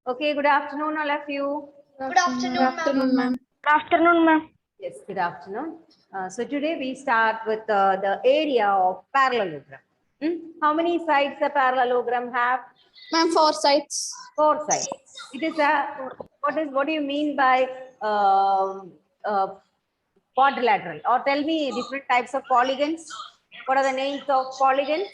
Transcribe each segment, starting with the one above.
Okay, good afternoon, all of you. Good afternoon, ma'am. Good afternoon, ma'am. Yes, good afternoon. So today we start with the area of parallelogram. How many sides a parallelogram have? Ma'am, 4 sides. 4 sides. It is a what do you mean by quadrilateral? Or tell me different types of polygons. What are the names of polygons?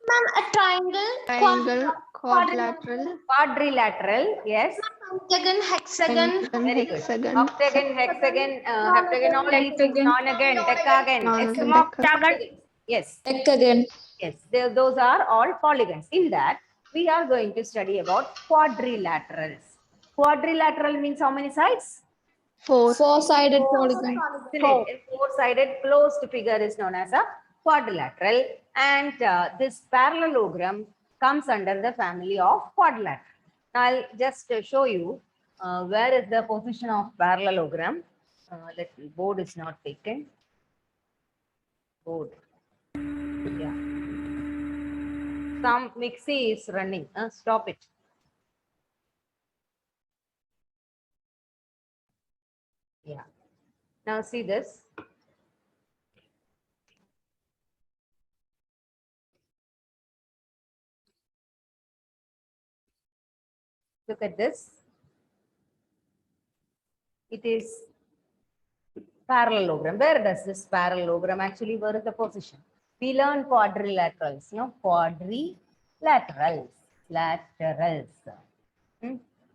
Ma'am, a Triangle, quadrilateral, Quadrilateral, yes. octagon, hexagon, Very good. hexagon, Octagon, hexagon, heptagon, all these things, nonagon, decagon, nonagon, octagon. Yes, octagon. yes, those are all polygons. In that, we are going to study about quadrilaterals. Quadrilateral means how many sides? 4. 4-sided polygon. A four-sided closed figure is known as a quadrilateral, and this parallelogram comes under the family of quadrilateral. Now, I'll just show you where is the position of parallelogram. The board is not taken. Board. Yeah. Some mixie is running. Stop it. Yeah. Now see this. Look at this. It is parallelogram. Where does this parallelogram actually, where is the position? We learn quadrilaterals, no? Quadrilaterals, laterals,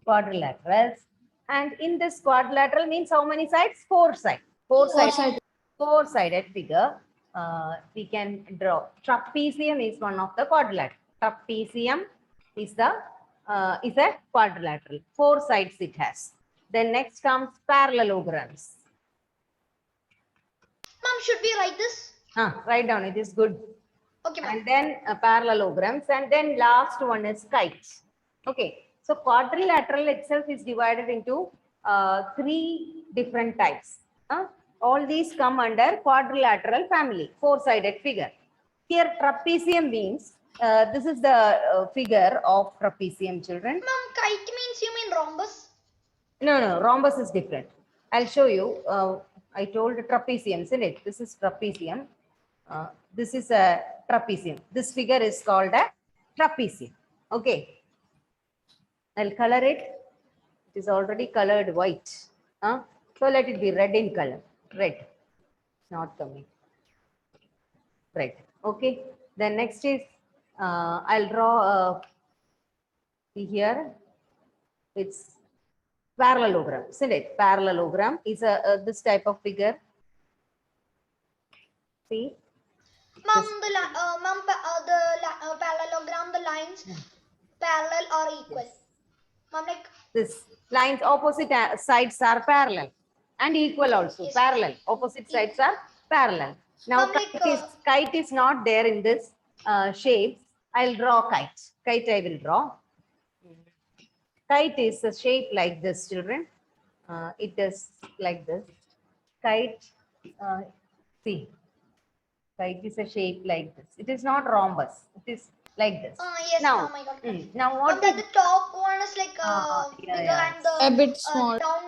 quadrilaterals. And in this quadrilateral means how many sides? 4 sides. Four-sided figure. We can draw. Trapezium is one of the quadrilateral. Trapezium is a quadrilateral. 4 sides it has. Then next comes parallelograms. Ma'am, should we write this? Write down, it is good. Okay, ma'am. And then parallelograms, and then last one is kites. Okay, so quadrilateral itself is divided into 3 different types. All these come under quadrilateral family, 4-sided figure. Here trapezium means, this is the figure of trapezium, children. Ma'am, kite means you mean rhombus? No, rhombus is different. I'll show you. I told trapezium, isn't it? This is trapezium. This is a trapezium. This figure is called a trapezium. Okay. I'll color it. It is already colored white. So let it be red in color. Red. Not coming. Red. Okay. Then next is, I'll draw see here. It's parallelogram, isn't it? Parallelogram is this type of figure. See? Ma'am, the parallelogram, the lines parallel or equal. Ma'am, like This lines opposite sides are parallel and equal also. Yes. Parallel. Opposite sides are parallel. Now Ma'am, like, kite is not there in this shape. I'll draw kite. Kite I will draw. Kite is a shape like this, children. It is like this. Kite, see, kite is a shape like this. It is not rhombus. It is like this. yes, Now, ma'am, I got it. now Ma'am, what that the top one is like yeah, bigger yeah. and the a bit small. down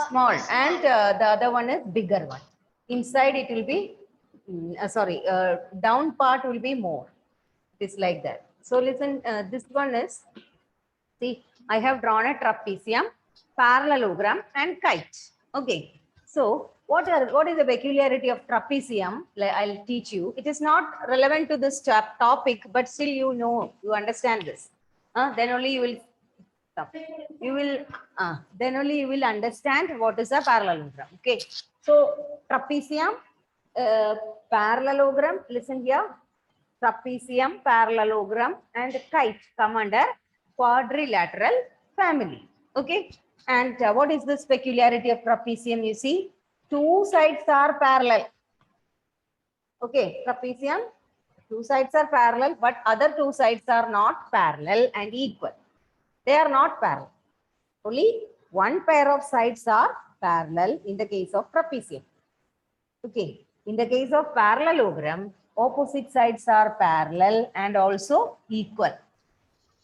small, is and the other one is bigger one. Inside it will be, down part will be more. It is like that. So listen, this one is, see, I have drawn a trapezium, parallelogram, and kite. Okay. So what is the peculiarity of trapezium? I'll teach you. It is not relevant to this topic, but still you understand this. Then only you will understand what is a parallelogram. Okay. So trapezium, parallelogram, listen here. Trapezium, parallelogram, and kite come under quadrilateral family. Okay. And what is this peculiarity of trapezium? You see, 2 sides are parallel. Okay, trapezium, 2 sides are parallel, but other 2 sides are not parallel and equal. They are not parallel. Only one pair of sides are parallel in the case of trapezium. Okay. In the case of parallelogram, opposite sides are parallel and also equal.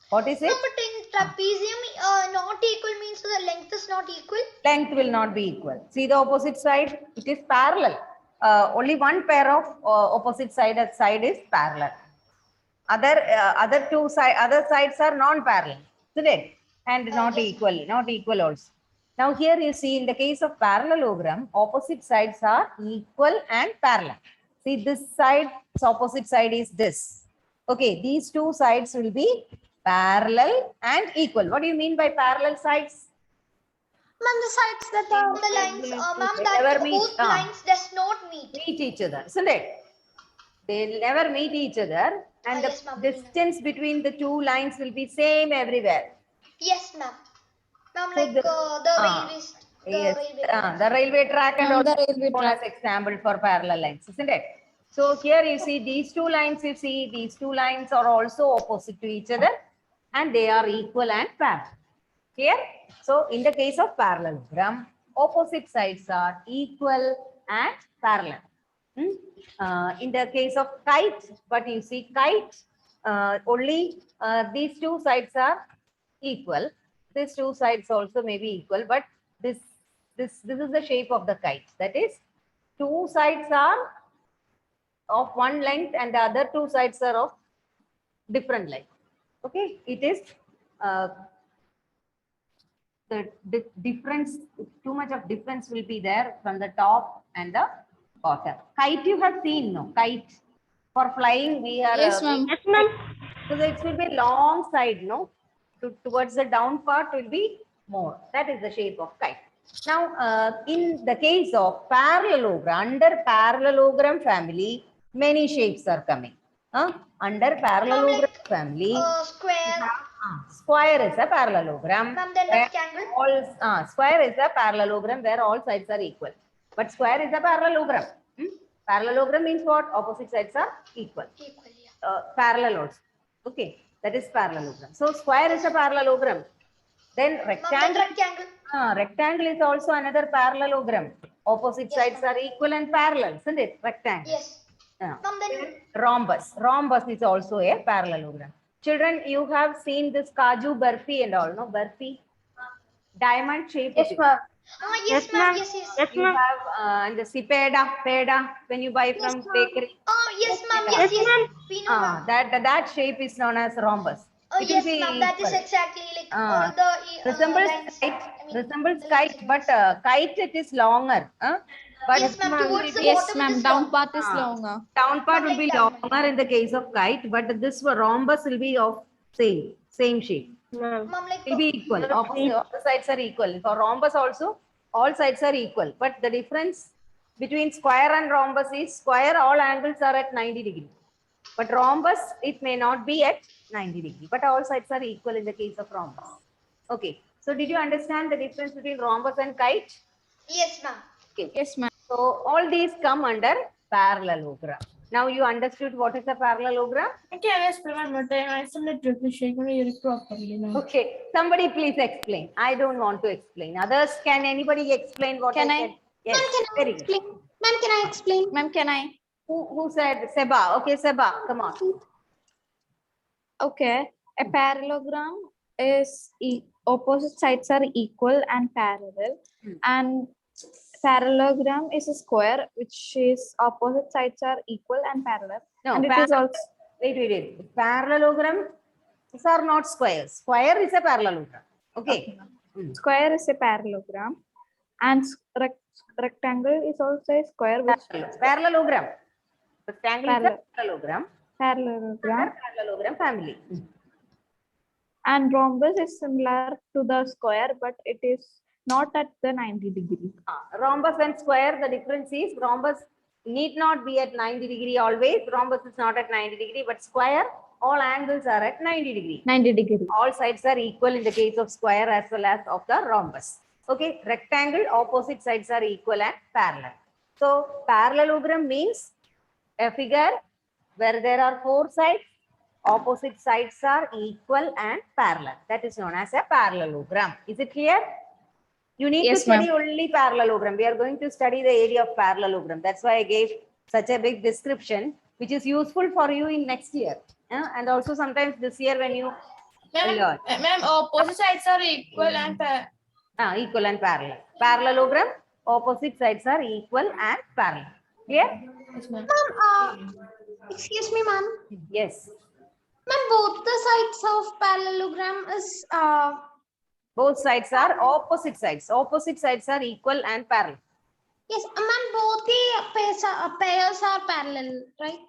What is it? No, but in trapezium not equal means the length is not equal. Length will not be equal. See the opposite side, it is parallel. Only one pair of opposite side is parallel. Other sides are non-parallel, isn't it? And not yes. equal also. Now here you see in the case of parallelogram, opposite sides are equal and parallel. See this side's opposite side is this. Okay, these two sides will be parallel and equal. What do you mean by parallel sides? Ma'am, the sides that are The lines, ma'am, They that never meet, both lines does not meet. Meet each other, isn't it? They'll never meet each other, and yes, the ma'am. distance between the two lines will be same everywhere. Yes, ma'am. Ma'am, So like the railways. Yes, the railway track and Ma'am, also the railway shown as example for parallel lines, isn't it? So here you see these two lines, these two lines are also opposite to each other and they are equal and parallel. Clear? So in the case of parallelogram, opposite sides are equal and parallel. In the case of kite, but you see kite, only these two sides are equal. These two sides also may be equal, but this is the shape of the kite. That is, two sides are of one length and the other two sides are of different length. Okay, it is the difference, too much of difference will be there from the top and the bottom. Kite you have seen, no? Kite for flying we are. Yes, ma'am. Yes, ma'am. So it will be long side, no? Towards the down part will be more. That is the shape of kite. Now, in the case of parallelogram, under parallelogram family, many shapes are coming. Under parallelogram family, Square. Square is a parallelogram. Ma'am, then rectangle. Square is a parallelogram where all sides are equal. But square is a parallelogram. Parallelogram means what? Opposite sides are equal. Equal, yeah. Parallel also. Okay, that is parallelogram. So square is a parallelogram. Then rectangle. Rectangle is also another parallelogram. Opposite sides are equal and parallel, isn't it? Rectangle. Yes. Ma'am, then Rhombus. Rhombus is also a parallelogram. Children, you have seen this Kaju Barfi and all, no? Barfi. Diamond shape. Yes, ma'am. Yes, ma'am. Yes, yes. You have and the peda when you buy from bakery. Yes, ma'am. Yes, yes. We know, ma'am. That shape is known as rhombus. Yes, ma'am. That is exactly like all the resembles kite, but kite it is longer. But yes, ma'am. Towards the Yes, bottom, ma'am. Down part is longer. Down part will be longer in the case of kite, but this rhombus will be of same shape. Ma'am, like Will be equal. Opposite, all the sides are equal. For rhombus also, all sides are equal. But the difference between square and rhombus is square, all angles are at 90 degrees. But rhombus, it may not be at 90 degrees. But all sides are equal in the case of rhombus. Okay. So did you understand the difference between rhombus and kite? Yes, ma'am. Okay. Yes, ma'am. So all these come under parallelogram. Now you understood what is a parallelogram? Okay, I explain one more time. I submit to appreciate when you properly now. Okay, somebody please explain. I don't want to explain. Others, can anybody explain what Can I I? said? Yes, very good. Ma'am, can I explain? Ma'am, can I? Who said Seba? Okay, Seba, come on. Okay. A parallelogram is opposite sides are equal and parallel. And parallelogram is a square which is opposite sides are equal and parallel. No, and it is also wait. Parallelograms are not squares. Square is a parallelogram. Okay. square is a parallelogram and rectangle is also a square which Parallelogram. Rectangle is a Parallel. parallelogram. parallelogram. Parallelogram family. And rhombus is similar to the square, but it is not at the 90 degree. Rhombus and square, the difference is rhombus need not be at 90 degree always. Rhombus is not at 90 degree, but square, all angles are at 90 degree. 90 degree. All sides are equal in the case of square as well as of the rhombus. Okay, rectangle, opposite sides are equal and parallel. So parallelogram means a figure where there are four sides, opposite sides are equal and parallel. That is known as a parallelogram. Is it clear? You need to study only parallelogram. We are going to study the area of parallelogram. That's why I gave such a big description, which is useful for you in next year. And also sometimes this year when you A lot. Ma'am, opposite sides are equal and Equal and parallel. Parallelogram, opposite sides are equal and parallel. Clear? yes, ma'am. Ma'am, excuse me, ma'am. Yes. Ma'am, both the sides of parallelogram is Both sides are opposite sides. Opposite sides are equal and parallel. yes, ma'am. Both the pairs are parallel, right?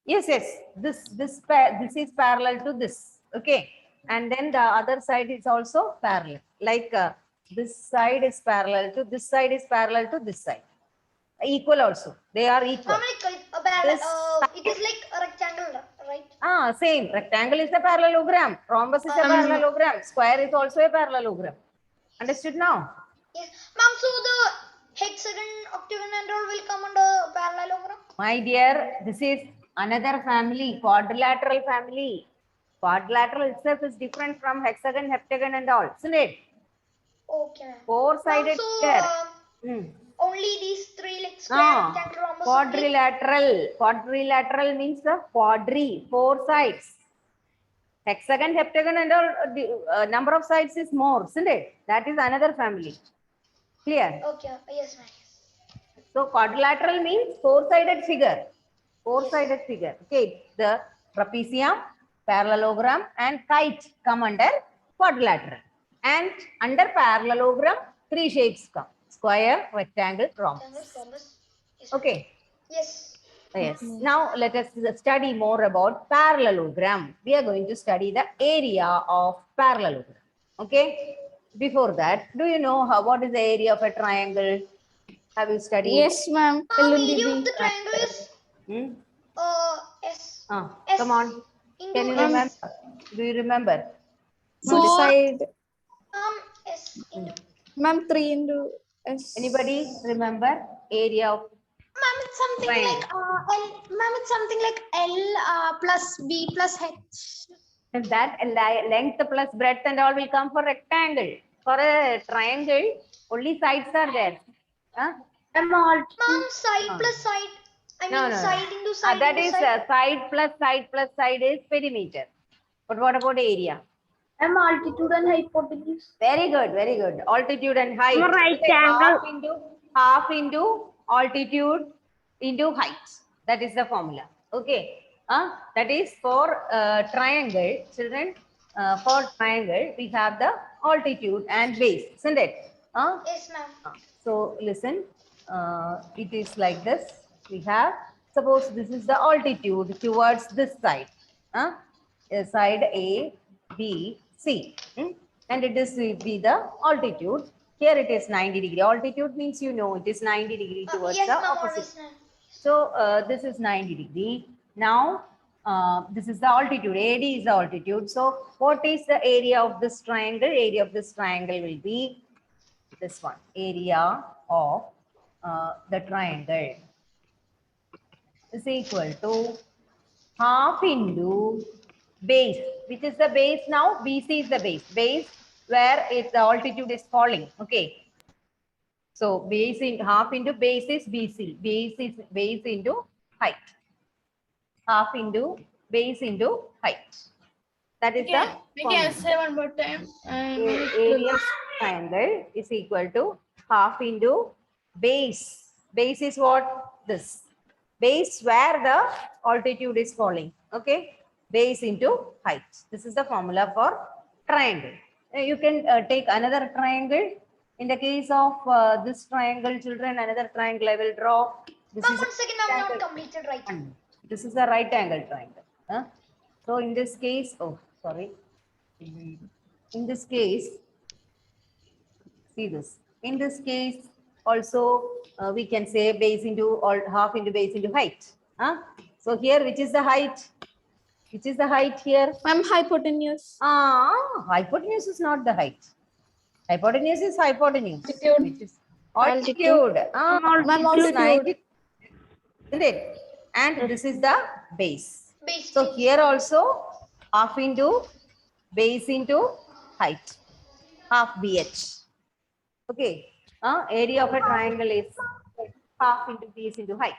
Yes, yes. This is parallel to this. Okay. And then the other side is also parallel. Like this side is parallel to this side is parallel to this side. Equal also. They are equal. Ma'am, like a parallel. This It is like a rectangle, right? Same. Rectangle is a parallelogram. Rhombus is a parallelogram. Square is also a parallelogram. Understood now? Yes, ma'am. So the hexagon, octagon, and all will come under parallelogram. My dear, this is another family, quadrilateral family. Quadrilateral itself is different from hexagon, heptagon, and all, isn't it? Okay, ma'am. Four-sided So figure. only these three, like square, rectangle, rhombus. Quadrilateral. Quadrilateral means the quadri, four sides. Hexagon, heptagon, and all number of sides is more, isn't it? That is another family. Clear? Okay, yes, ma'am. So quadrilateral means four-sided figure. Four-sided figure. Okay, the trapezium, parallelogram, and kite come under quadrilateral. And under parallelogram, three shapes come: square, rectangle, rhombus. Rectangle, rhombus. Yes. Okay. Yes. Yes. Now let us study more about parallelogram. We are going to study the area of parallelogram. Okay. Before that, do you know what is the area of a triangle? Have you studied? Yes, ma'am. Area of the triangle is Hmm? S. Come on. Into Can you S. remember? Do you remember? Side. S into. Ma'am, 3 into S. Anybody remember area of Ma'am, it's something triangle? like L. Ma'am, it's something like L plus B plus H. And that length plus breadth and all will come for rectangle. For a triangle, only sides are there. Huh? Ma'am, side plus side. I mean, side into side. That into is side. side plus side is perimeter. But what about area? Altitude and hypotenuse. Very good, very good. Altitude and height. Right Okay, angle. half into altitude into height. That is the formula. Okay. That is for triangle, children. For triangle, we have the altitude and base, isn't it? Yes, ma'am. So listen, it is like this. We have, suppose this is the altitude towards this side. Side A, B, C. And it is will be the altitude. Here it is 90 degree. Altitude means it is 90 degree towards Yes, the ma'am. opposite. Always, ma'am. So this is 90 degree. Now this is the altitude. AD is the altitude. So what is the area of this triangle? Area of this triangle will be this one. Area of the triangle is equal to half into base. Which is the base now? BC is the base. Base where the altitude is falling. Okay. So base in half into base is BC. Base is base into height. Half into base into height. That is the We can say one more time. area of triangle is equal to half into base. Base is what? This. Base where the altitude is falling. Okay. Base into height. This is the formula for triangle. You can take another triangle. In the case of this triangle, children, another triangle I will draw. This Ma'am, is 1 second, I'm not completed right. This is a right angle triangle. So in this case, sorry. In this case, see this. In this case, also we can say base into or half into base into height. So here, which is the height? Which is the height here? Ma'am, hypotenuse. Hypotenuse is not the height. Hypotenuse is hypotenuse. Altitude. Which is altitude. Ma'am, altitude. Isn't it? And this is the base. Base. So here also half into base into height. Half BH. Okay. Area of a triangle is half into base into height.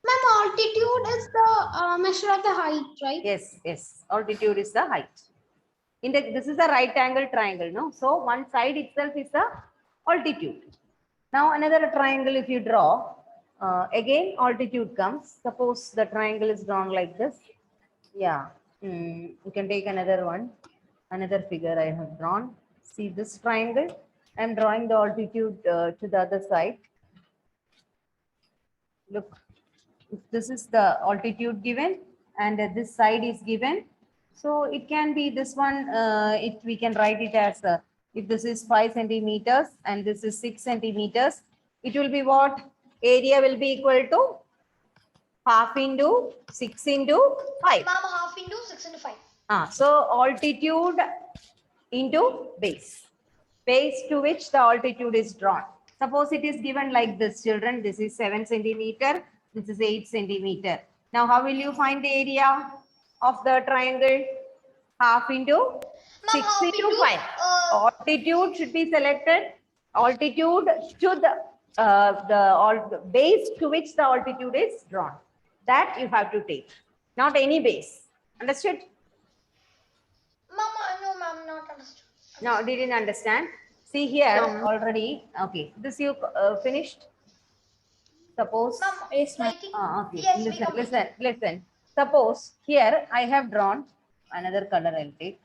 Ma'am, altitude is the measure of the height, right? Yes, yes. Altitude is the height. this is a right angle triangle, no? So one side itself is the altitude. Now another triangle if you draw, again altitude comes. Suppose the triangle is drawn like this. Yeah, you can take another one, another figure I have drawn. See this triangle? I am drawing the altitude to the other side. Look, if this is the altitude given and this side is given. So it can be this one, we can write it as, if this is 5 centimeters and this is 6 centimeters, it will be what? Area will be equal to half into 6 into 5. Ma'am, half into 6 into 5. So altitude into base. Base to which the altitude is drawn. Suppose it is given like this, children. This is 7 centimeter. This is 8 centimeter. Now, how will you find the area of the triangle? Half into 6 half into into, 5. Altitude should be selected. Altitude to the base to which the altitude is drawn. That you have to take. Not any base. Understood? Ma'am, no, ma'am, not understood. No, didn't understand. See here already. Okay, this you finished. Suppose. Ma'am, Yes, ma'am. writing. Okay. Yes, we Listen, completed. listen. Suppose here I have drawn another color. I'll take.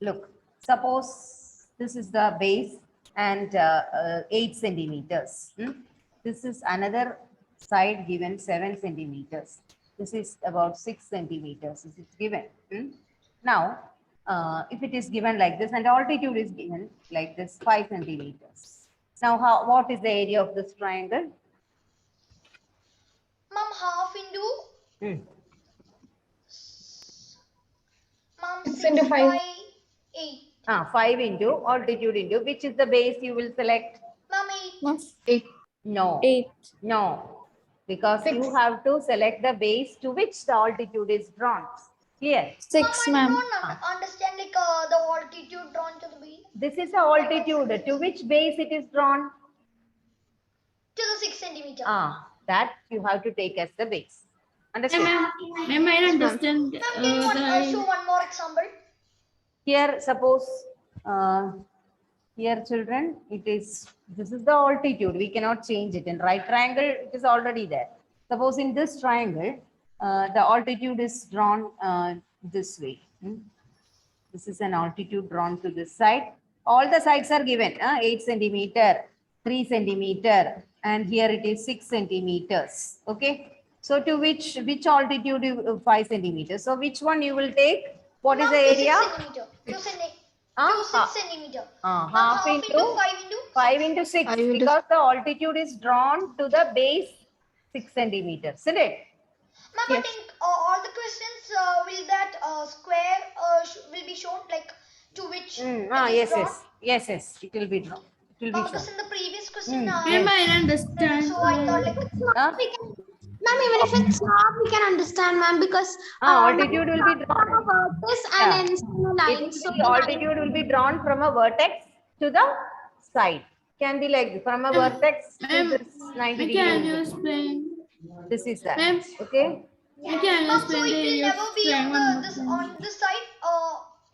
Look. Suppose this is the base and 8 centimeters. This is another side given 7 centimeters. This is about 6 centimeters. This is given. Now, if it is given like this and altitude is given like this 5 centimeters. Now, what is the area of this triangle? Ma'am, half into. Ma'am, 6 into 5. by 8. 5 into altitude into which is the base you will select? Ma'am, 8. Ma'am, No. 8. No. Because 6. you have to select the base to which the altitude is drawn. Clear? 6, I ma'am. don't understand like the altitude drawn to the base. This is the altitude. To which base it is drawn? To the 6 centimeter. That you have to take as the base. Understood? Ma'am, I understand. Ma'am, can you show one more example? Here, suppose, here children, this is the altitude. We cannot change it. In right triangle, it is already there. Suppose in this triangle, the altitude is drawn this way. This is an altitude drawn to this side. All the sides are given, 8 centimeter, 3 centimeter, and here it is 6 centimeters. Okay. So to which altitude 5 centimeters? So which one you will take? What is Ma'am, the to 6 area? centimeter. To 6 centimeter. Ma'am, Half into 5 into 5 into 6 5 into because the altitude is drawn to the base 6 centimeters, isn't it? Ma'am, I think all the questions will that square will be shown like to which it is drawn. Yes, it will be drawn. It will be Because shown. in the previous question, Ma'am, I understand. so I thought like Huh? Ma'am, even if it's not, we can understand, ma'am, because Altitude will be drawn. this Yeah. and ends in a line. So The altitude will be drawn from a vertex to the side. Can be like from a vertex to Ma'am, this 90 can you degrees. explain? This is that. Ma'am. Okay. Can you Ma'am, so explain it will the never be triangle on more this time? on this side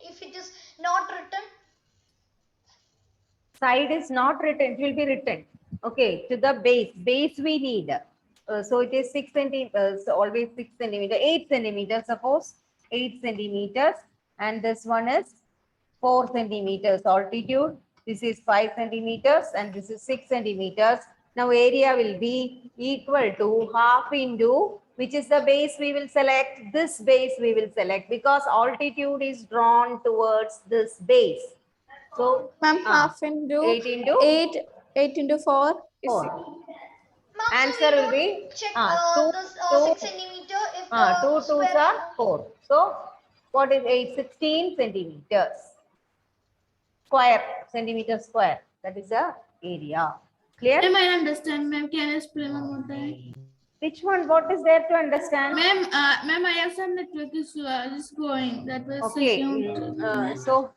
if it is not written. Side is not written, it will be written. Okay, to the base. Base we need. So it is 6 centimeters, so always 6 centimeter, 8 centimeters, suppose 8 centimeters, and this one is 4 centimeters altitude. This is 5 centimeters, and this is 6 centimeters. Now area will be equal to half into which is the base we will select. This base we will select because altitude is drawn towards this base. So Ma'am, half into 8 into 8 into 4 is 4. Ma'am, Answer so we will be don't check two- this two- 6 centimeter if 2 square 2s are 4. So what is 8? 16 centimeters. Square, centimeter square. That is the area. Clear? Ma'am, I understand. Ma'am, can you explain one more time? Which one? What is there to understand? Ma'am, ma'am, I have some network issue. Just going. That was Okay. second. So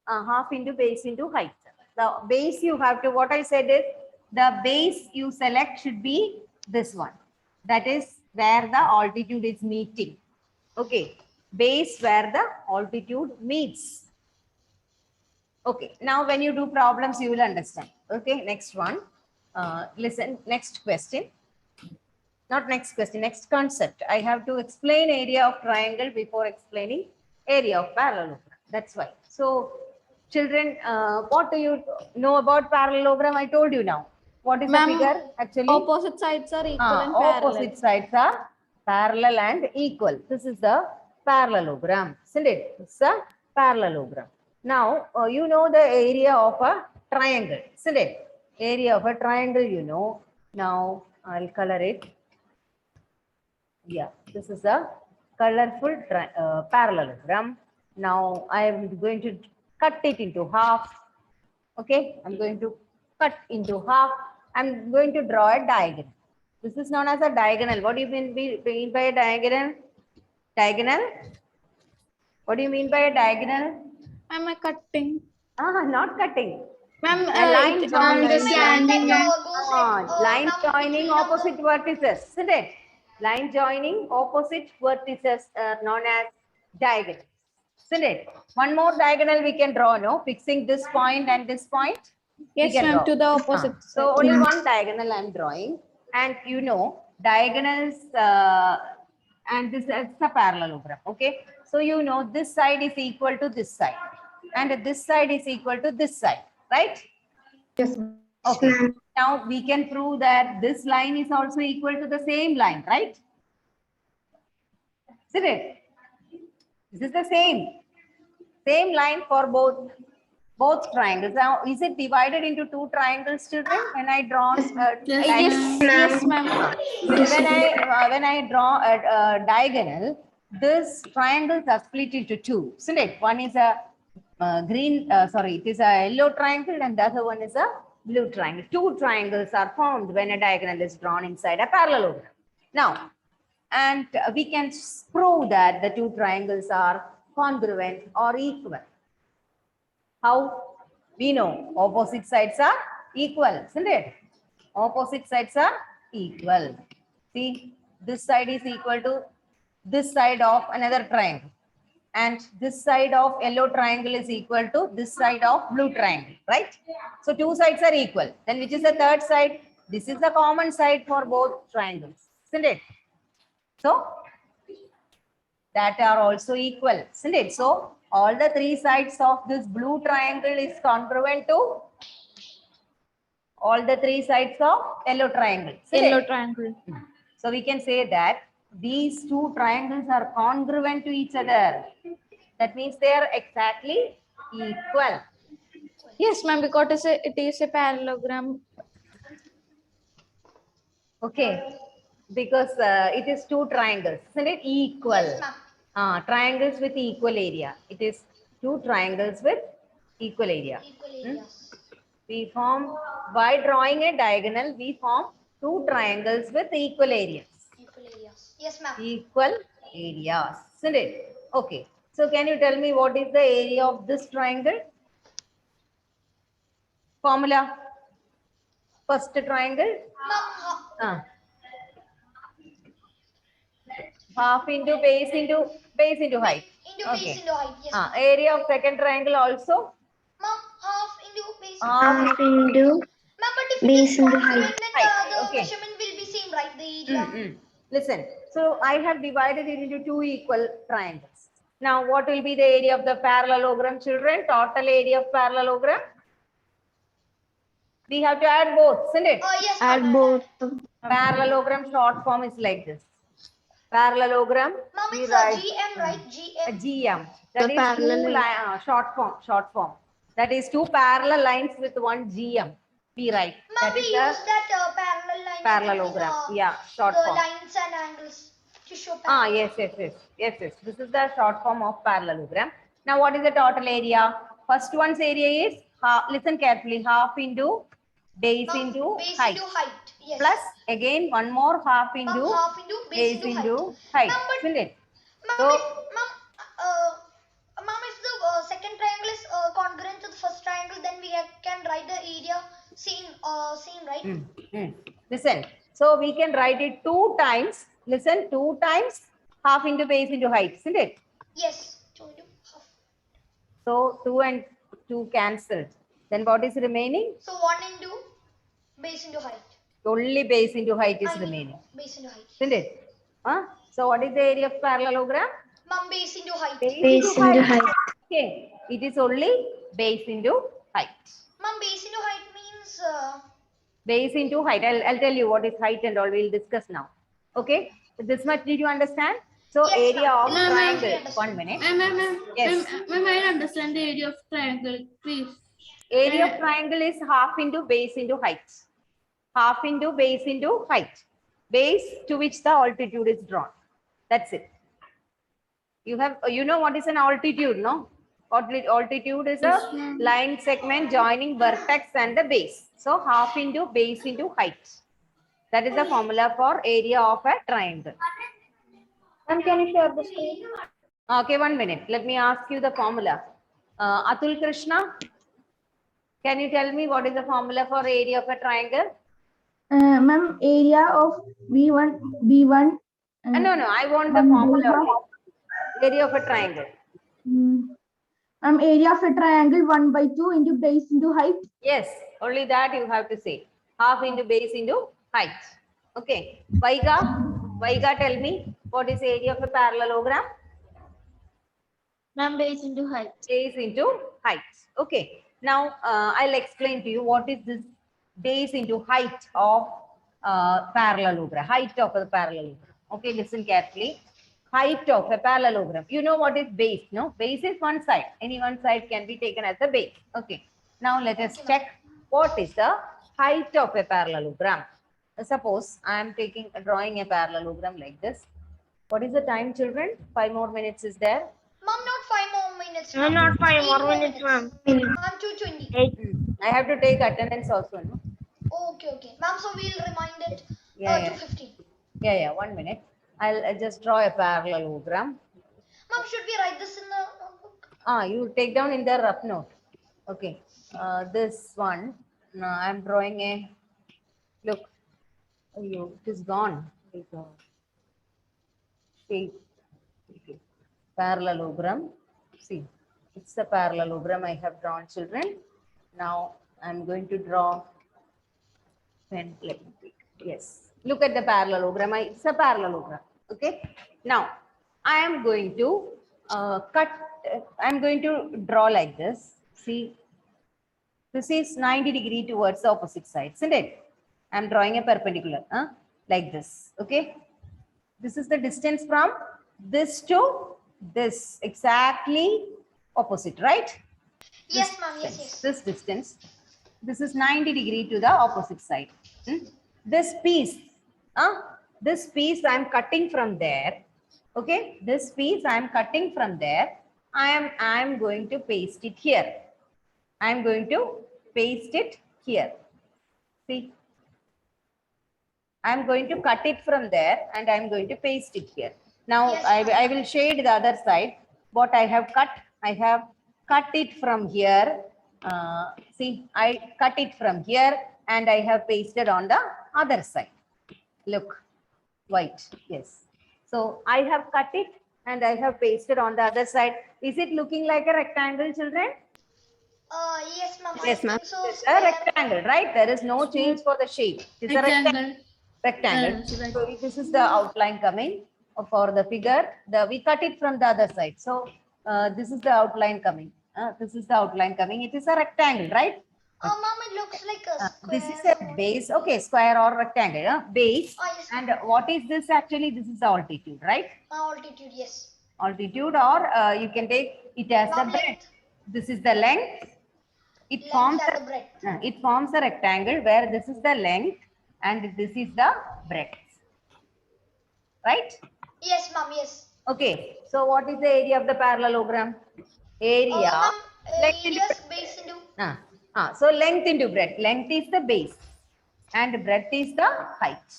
half into base into height. The base you have to, what I said is, the base you select should be this one. That is where the altitude is meeting. Okay, base where the altitude meets. Okay, now when you do problems, you will understand. Okay, next one. Listen, next question. Not next question, next concept. I have to explain area of triangle before explaining area of parallelogram. That's why. So, children, what do you know about parallelogram? I told you now. What is the Ma'am, figure actually? Opposite sides are equal and Opposite parallel. sides are parallel and equal. This is the parallelogram, isn't it? It's a parallelogram. Now, you know the area of a triangle, isn't it? Area of a triangle, you know. Now, I'll color it. Yeah, this is a colorful parallelogram. Now, I am going to cut it into half. Okay, I'm going to cut into half. I'm going to draw a diagonal. This is known as a diagonal. What do you mean by a diagonal? Diagonal? What do you mean by a diagonal? Am I cutting? Not cutting. Ma'am, A line it- joining. Understanding. Line joining opposite vertices, isn't it? Line joining opposite vertices are known as diagonal, isn't it? One more diagonal we can draw, no? Fixing this point and this point. Yes, can ma'am, draw. to the opposite So side. only one diagonal I'm drawing, and you know diagonals, and this is a parallelogram. Okay, so you know this side is equal to this side, and this side is equal to this side, right? Yes. Okay. Now we can prove that this line is also equal to the same line, right? Isn't it? This is the same line for both triangles. Now, is it divided into two triangles, children? When I draw, Yes, ma'am. when I draw a diagonal, this triangles are split into two, isn't it? One is a it is a yellow triangle, and the other one is a blue triangle. Two triangles are formed when a diagonal is drawn inside a parallelogram. Now, and we can prove that the two triangles are congruent or equal. How? We know opposite sides are equal, isn't it? Opposite sides are equal. See, this side is equal to this side of another triangle. And this side of yellow triangle is equal to this side of blue triangle, right? So two sides are equal. Then which is the third side? This is the common side for both triangles, isn't it? So that are also equal, isn't it? So all the three sides of this blue triangle is congruent to all the three sides of yellow triangle. Yellow triangle. So we can say that these two triangles are congruent to each other. That means they are exactly equal. Yes, ma'am, because it is a parallelogram. Okay, because it is two triangles, isn't it? Equal. Yes, ma'am. Triangles with equal area. It is two triangles with equal area. Equal areas. We form, by drawing a diagonal, we form two triangles with equal areas. Equal areas. Yes, ma'am. Equal areas, isn't it? Okay. So can you tell me what is the area of this triangle? Formula. First triangle. Ma'am, Half into base into height. into base into height. Yes. Area of second triangle also. Ma'am, half into base. Half into Ma'am, but if it base is into congruent, height. then the Okay. measurement will be same, right? The area. Listen, so I have divided it into two equal triangles. Now, what will be the area of the parallelogram, children? Total area of parallelogram? We have to add both, isn't it? Yes, Add ma'am. both. Parallelogram short form is like this. Parallelogram, Ma'am, we it's write GM, right? a GM. GM. That The is parallel two short form. That is two parallel lines with one GM. We write. Ma'am, That we is use the that parallel line. parallelogram. Yeah, short the form. lines and angles to show parallel. Yes. This is the short form of parallelogram. Now, what is the total area? First one's area is, listen carefully, half into base Ma'am, into base height. into height. Yes. Plus, again, one more half Ma'am, into half into base base into into height. height. Ma'am, but Isn't it? Ma'am, So- ma'am, if the second triangle is congruent to the first triangle, then we can write the area same, right? Listen, so we can write it two times. Listen, two times half into base into height, isn't it? Yes. 2 into half. So 2 and 2 cancelled. Then what is remaining? So 1 into base into height. Only base into height is I mean, remaining, base into height. isn't it? Huh? So what is the area of parallelogram? Ma'am, base into height. Base into height. Okay, it is only base into height. Ma'am, base into height means Base into height. I'll tell you what is height and all. We'll discuss now. Okay. This much did you understand? So Yes, area ma'am. of Ma'am, triangle. yes. 1 minute. Ma'am, Yes. ma'am, I understand the area of triangle, please. Area of triangle is half into base into height. Half into base into height. Base to which the altitude is drawn. That's it. You know what is an altitude, no? Altitude is a line segment joining vertex and the base. So half into base into height. That is the formula for area of a triangle. Ma'am, can you share the screen? Okay, 1 minute. Let me ask you the formula. Atul Krishna, can you tell me what is the formula for area of a triangle? Ma'am, area of B1. No, I want the formula of area of a triangle. Area of a triangle 1 by 2 into base into height. Yes, only that you have to say. Half into base into height. Okay. Vaiga, tell me what is area of a parallelogram? Ma'am, base into height. Base into height. Okay. Now I'll explain to you what is this base into height of parallelogram. Height of a parallelogram. Okay, listen carefully. Height of a parallelogram. You know what is base, no? Base is one side. Any one side can be taken as a base. Okay. Now let us check what is the height of a parallelogram. Suppose I am drawing a parallelogram like this. What is the time, children? 5 more minutes is there. ma'am, not 5 more minutes. No, not 5 8 more minutes, ma'am. Ma'am, 2:20. I have to take attendance also, no? Okay. Ma'am, so we'll remind it Yeah. 2:15. Yeah. 1 minute. I'll just draw a parallelogram. Ma'am, should we write this in the notebook? You take down in the rough note. Okay. This one. Now I'm drawing a. Look. Oh, it is gone. Okay. Parallelogram. See, it's a parallelogram I have drawn, children. Now I'm going to draw. Pen. Let me take. Yes. Look at the parallelogram. It's a parallelogram. Okay. Now I am going to I'm going to draw like this. See, this is 90 degrees towards the opposite side, isn't it? I'm drawing a perpendicular, like this. Okay. This is the distance from this to this, exactly opposite, right? Yes, ma'am. Yes. This distance. This is 90 degrees to the opposite side. This piece I'm cutting from there. Okay, this piece I'm cutting from there. I am going to paste it here. I'm going to paste it here. See, I'm going to cut it from there and I'm going to paste it here. Now Yes, I will shade the other side. What I have cut it from here. See, I cut it from here and I have pasted on the other side. Look, white. Yes. So I have cut it and I have pasted on the other side. Is it looking like a rectangle, children? Yes, ma'am. Yes, ma'am. So It's a rectangle, right? There is no change for the shape. It's a rectangle. So this is the outline coming for the figure. We cut it from the other side. So this is the outline coming. This is the outline coming. It is a rectangle, right? ma'am, it looks like a square. This is a base. Okay, square or rectangle. Base. Yes, And what is this actually? This is the altitude, right? altitude, yes. Altitude, or you can take it as the Ma'am, breadth. length. This is the length. It forms Length and the breadth. it forms a rectangle where this is the length and this is the breadth. Right? Yes, ma'am. Yes. Okay. So what is the area of the parallelogram? Area. Ma'am, length into areas base into. so length into breadth. Length is the base and breadth is the height,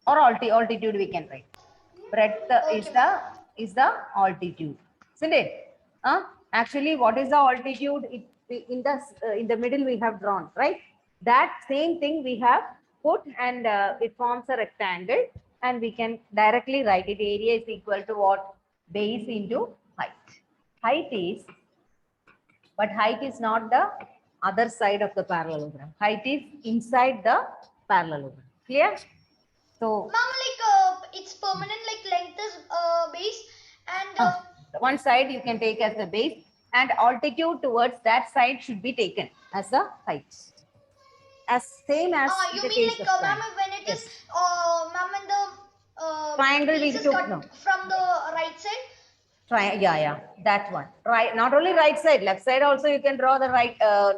or altitude we can write. Breadth is the altitude, isn't it? Actually, what is the altitude? In the middle we have drawn, right? That same thing we have put and it forms a rectangle, and we can directly write it. Area is equal to what? Base into height. Height is, but height is not the other side of the parallelogram. Height is inside the parallelogram. Clear? So Ma'am, it's permanent, like length is base and one side you can take as the base, and altitude towards that side should be taken as the height. As same as you the mean case like of ma'am, triangle. when it is Yes. ma'am, when the Triangle we piece is took cut now. from the right side. Yeah, that one. Right, not only right side, left side also you can draw the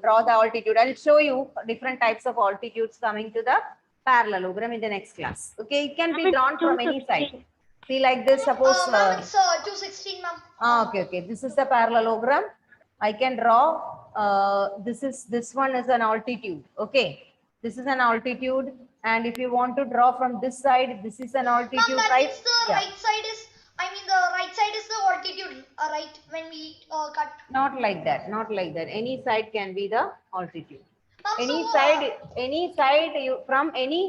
draw the altitude. I'll show you different types of altitudes coming to the parallelogram in the next class. Okay, it can be drawn from any side. See, like this, suppose. Ma'am, it's 216, ma'am. Okay. This is the parallelogram. I can draw. This one is an altitude. Okay, this is an altitude, and if you want to draw from this side, this is an altitude. Ma'am, that right? means the Yeah. right side is. I mean, the right side is the altitude, right? When we cut. Not like that. Not like that. Any side can be the altitude. Ma'am, Any so, side you from any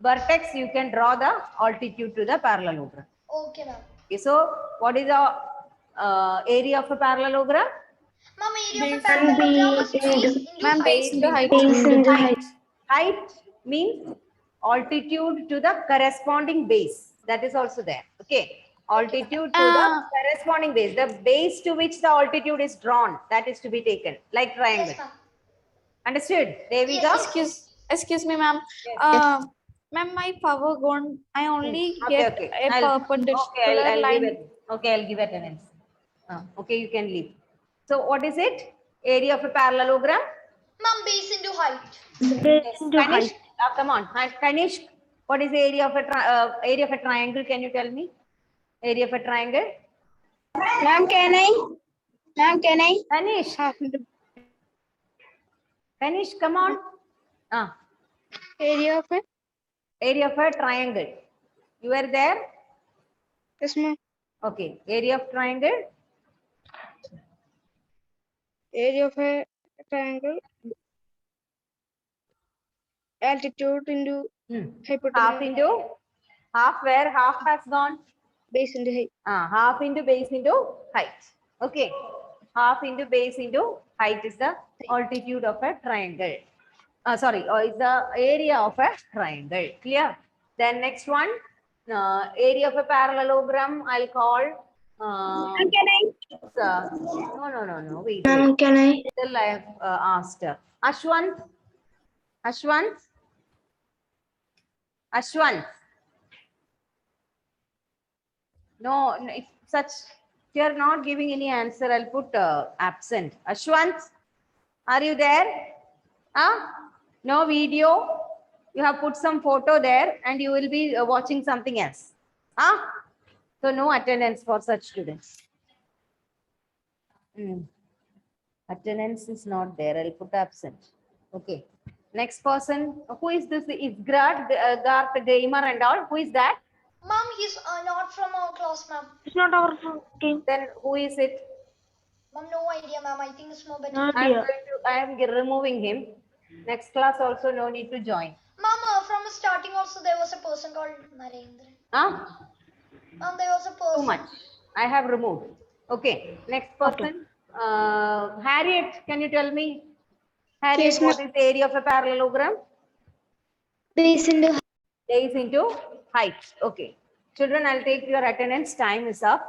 vertex you can draw the altitude to the parallelogram. Okay, ma'am. Okay, so what is the area of a parallelogram? Ma'am, area of a parallelogram is base into Ma'am, height. base into height. Height means altitude to the corresponding base. That is also there. Okay. Altitude to the corresponding base. The base to which the altitude is drawn, that is to be taken, like triangle. Yes, ma'am. Understood? Devika? Yes. Excuse me, ma'am. Yes. Ma'am, my power gone. I only Okay, get okay. a perpendicular I'll line. give it. Okay, I'll give attendance. Okay, you can leave. So what is it? Area of a parallelogram? Ma'am, base into height. Yes. Kanish, come on. Kanish, what is the area of a triangle? Can you tell me? Area of a triangle? Ma'am, can I? Kanish. Kanish, come on. Area of it? Area of a triangle. You are there? Yes, ma'am. Okay. Area of triangle? Area of a triangle. Altitude into Half into? Half where? Half has gone? base into height. Half into base into height. Okay. Half into base into height is the altitude of a triangle. Is the area of a triangle. Clear? Then next one, area of a parallelogram, I'll call. Can I? No. Wait. Ma'am, can I? Still I have asked. Ashwant. No, if you're not giving any answer, I'll put absent. Ashwant, are you there? No video. You have put some photo there and you will be watching something else. So no attendance for such students. Attendance is not there. I'll put absent. Okay. Next person. Who is this? Is Gart, Gamer and all? Who is that? Ma'am, he's not from our class, ma'am. It's not our team. Then who is it? Ma'am, no idea, ma'am. I think it's more better. I am removing him. Next class also no need to join. Ma'am, from the starting also there was a person called Narendra. Ma'am, there was a person. Too much. I have removed. Okay. Next person. Harriet, can you tell me? Harriet, Yes, what is the area of a parallelogram? Base into Base into height. Okay. Children, I'll take your attendance. Time is up.